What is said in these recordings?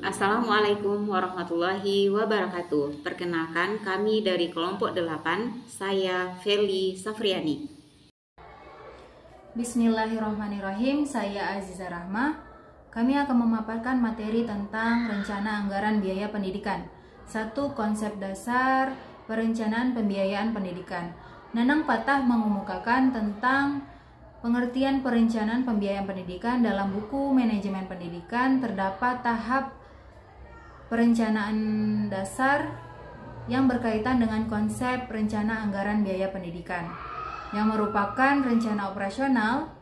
Assalamualaikum warahmatullahi wabarakatuh. Perkenalkan, kami dari kelompok 8, saya Feli Safriani. Bismillahirrahmanirrahim, saya Aziza Rahma. Kami akan memaparkan materi tentang rencana anggaran biaya pendidikan. 1. Konsep dasar perencanaan pembiayaan pendidikan. Nanang Patah mengemukakan tentang pengertian perencanaan pembiayaan pendidikan. Dalam buku Manajemen Pendidikan terdapat tahap perencanaan dasar yang berkaitan dengan konsep rencana anggaran biaya pendidikan, yang merupakan rencana operasional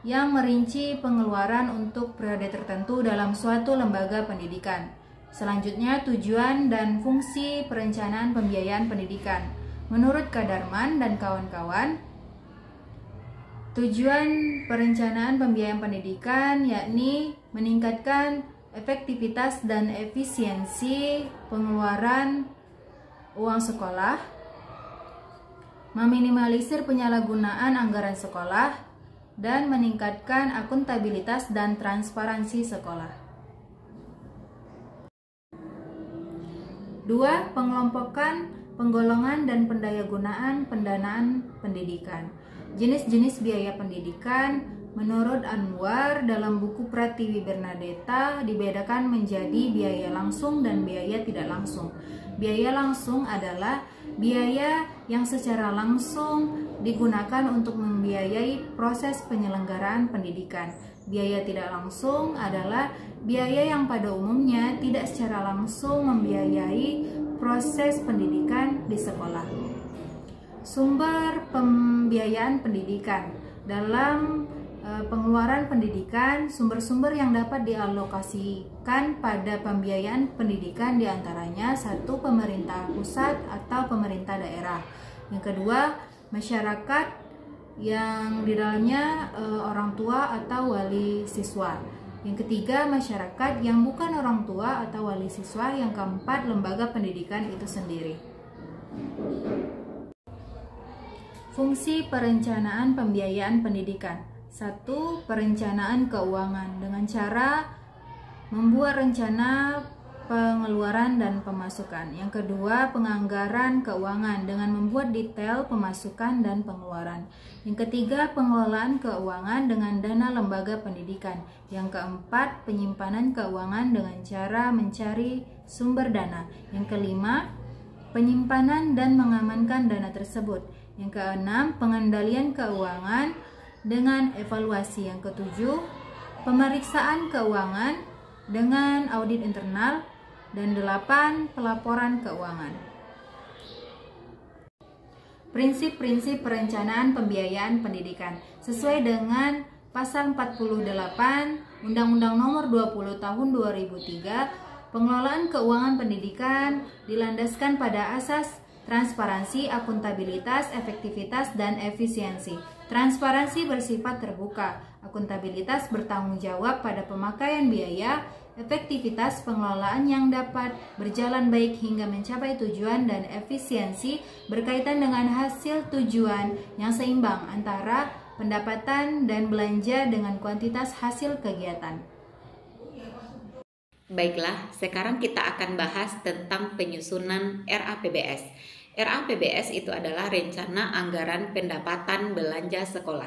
yang merinci pengeluaran untuk periode tertentu dalam suatu lembaga pendidikan. Selanjutnya, tujuan dan fungsi perencanaan pembiayaan pendidikan. Menurut Kadarman dan kawan-kawan, tujuan perencanaan pembiayaan pendidikan yakni meningkatkan efektivitas dan efisiensi pengeluaran uang sekolah, meminimalisir penyalahgunaan anggaran sekolah, dan meningkatkan akuntabilitas dan transparansi sekolah. 2. Pengelompokan, penggolongan, dan pendayagunaan pendanaan pendidikan. Jenis-jenis biaya pendidikan menurut Anwar dalam buku Pratiwi Bernadetta dibedakan menjadi biaya langsung dan biaya tidak langsung. Biaya langsung adalah biaya yang secara langsung digunakan untuk membiayai proses penyelenggaraan pendidikan. Biaya tidak langsung adalah biaya yang pada umumnya tidak secara langsung membiayai proses pendidikan di sekolah. Sumber pembiayaan pendidikan. Dalam pengeluaran pendidikan, sumber-sumber yang dapat dialokasikan pada pembiayaan pendidikan diantaranya 1. Pemerintah pusat atau pemerintah daerah. Yang kedua, masyarakat yang di dalamnya orang tua atau wali siswa. Yang ketiga, masyarakat yang bukan orang tua atau wali siswa. Yang keempat, lembaga pendidikan itu sendiri. Fungsi perencanaan pembiayaan pendidikan. 1. Perencanaan keuangan dengan cara membuat rencana pengeluaran dan pemasukan. Yang kedua, penganggaran keuangan dengan membuat detail pemasukan dan pengeluaran. Yang ketiga, pengelolaan keuangan dengan dana lembaga pendidikan. Yang keempat, penyimpanan keuangan dengan cara mencari sumber dana. Yang kelima, penyimpanan dan mengamankan dana tersebut. Yang keenam, pengendalian keuangan dengan evaluasi. Yang ketujuh, pemeriksaan keuangan dengan audit internal. Dan 8, pelaporan keuangan. Prinsip-prinsip perencanaan pembiayaan pendidikan. Sesuai dengan Pasal 48 Undang-Undang Nomor 20 Tahun 2003, pengelolaan keuangan pendidikan dilandaskan pada asas transparansi, akuntabilitas, efektivitas, dan efisiensi. Transparansi bersifat terbuka, akuntabilitas bertanggung jawab pada pemakaian biaya, efektivitas pengelolaan yang dapat berjalan baik hingga mencapai tujuan, dan efisiensi berkaitan dengan hasil tujuan yang seimbang antara pendapatan dan belanja dengan kuantitas hasil kegiatan. Baiklah, sekarang kita akan bahas tentang penyusunan RAPBS. RAPBS itu adalah rencana anggaran pendapatan belanja sekolah.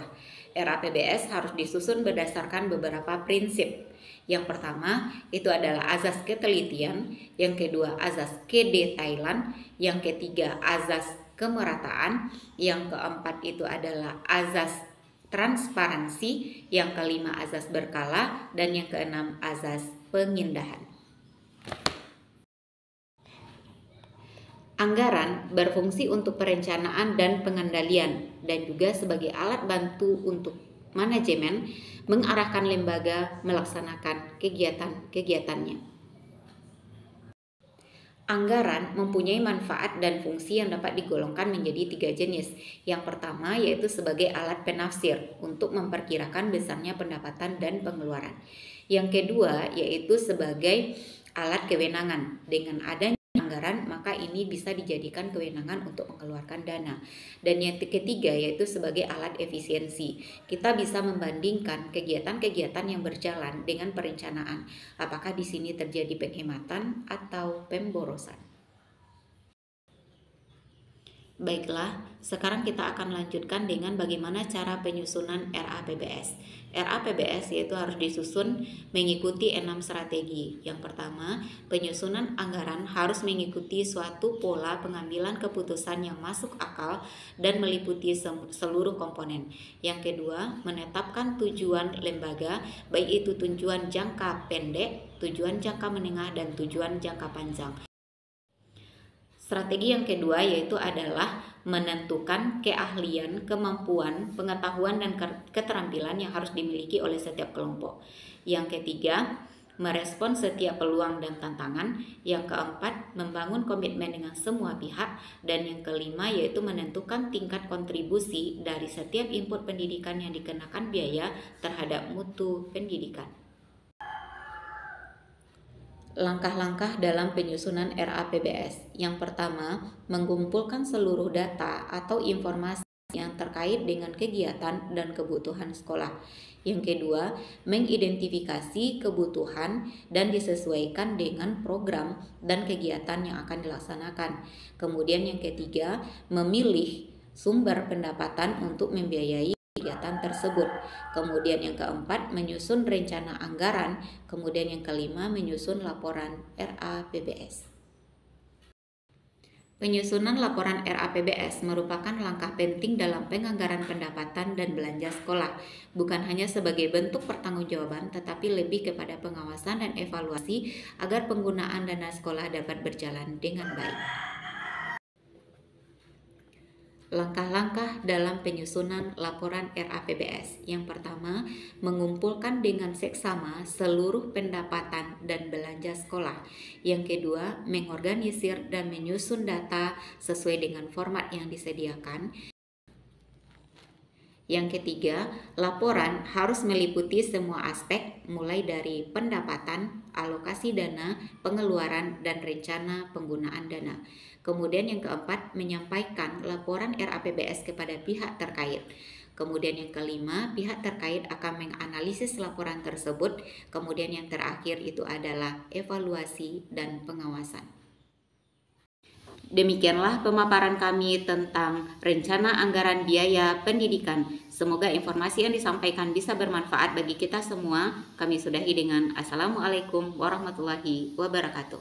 RAPBS harus disusun berdasarkan beberapa prinsip. Yang pertama itu adalah azas ketelitian, yang kedua azas kedetailan, yang ketiga azas kemerataan, yang keempat itu adalah azas transparansi, yang kelima azas berkala, dan yang keenam azas pengindahan. Anggaran berfungsi untuk perencanaan dan pengendalian dan juga sebagai alat bantu untuk manajemen mengarahkan lembaga melaksanakan kegiatan-kegiatannya. Anggaran mempunyai manfaat dan fungsi yang dapat digolongkan menjadi 3 jenis. Yang pertama yaitu sebagai alat penafsir untuk memperkirakan besarnya pendapatan dan pengeluaran. Yang kedua yaitu sebagai alat kewenangan. Dengan adanya anggaran anggaran, maka ini bisa dijadikan kewenangan untuk mengeluarkan dana. Dan yang ketiga yaitu sebagai alat efisiensi. Kita bisa membandingkan kegiatan-kegiatan yang berjalan dengan perencanaan. Apakah di sini terjadi penghematan atau pemborosan? Baiklah, sekarang kita akan lanjutkan dengan bagaimana cara penyusunan RAPBS. RAPBS yaitu harus disusun mengikuti 6 strategi. Yang pertama, penyusunan anggaran harus mengikuti suatu pola pengambilan keputusan yang masuk akal dan meliputi seluruh komponen. Yang kedua, menetapkan tujuan lembaga, baik itu tujuan jangka pendek, tujuan jangka menengah, dan tujuan jangka panjang. Strategi yang kedua yaitu adalah menentukan keahlian, kemampuan, pengetahuan, dan keterampilan yang harus dimiliki oleh setiap kelompok. Yang ketiga, merespon setiap peluang dan tantangan. Yang keempat, membangun komitmen dengan semua pihak. Dan yang kelima yaitu menentukan tingkat kontribusi dari setiap input pendidikan yang dikenakan biaya terhadap mutu pendidikan. Langkah-langkah dalam penyusunan RAPBS. Yang pertama, mengumpulkan seluruh data atau informasi yang terkait dengan kegiatan dan kebutuhan sekolah. Yang kedua, mengidentifikasi kebutuhan dan disesuaikan dengan program dan kegiatan yang akan dilaksanakan. Kemudian yang ketiga, memilih sumber pendapatan untuk membiayai kegiatan tersebut. Kemudian yang keempat, menyusun rencana anggaran. Kemudian yang kelima, menyusun laporan RAPBS. Penyusunan laporan RAPBS merupakan langkah penting dalam penganggaran pendapatan dan belanja sekolah, bukan hanya sebagai bentuk pertanggungjawaban, tetapi lebih kepada pengawasan dan evaluasi agar penggunaan dana sekolah dapat berjalan dengan baik. Langkah-langkah dalam penyusunan laporan RAPBS. Yang pertama, mengumpulkan dengan seksama seluruh pendapatan dan belanja sekolah. Yang kedua, mengorganisir dan menyusun data sesuai dengan format yang disediakan. Yang ketiga, laporan harus meliputi semua aspek mulai dari pendapatan, alokasi dana, pengeluaran, dan rencana penggunaan dana. Kemudian yang keempat, menyampaikan laporan RAPBS kepada pihak terkait. Kemudian yang kelima, pihak terkait akan menganalisis laporan tersebut. Kemudian yang terakhir itu adalah evaluasi dan pengawasan. Demikianlah pemaparan kami tentang rencana anggaran biaya pendidikan. Semoga informasi yang disampaikan bisa bermanfaat bagi kita semua. Kami sudahi dengan Assalamualaikum warahmatullahi wabarakatuh.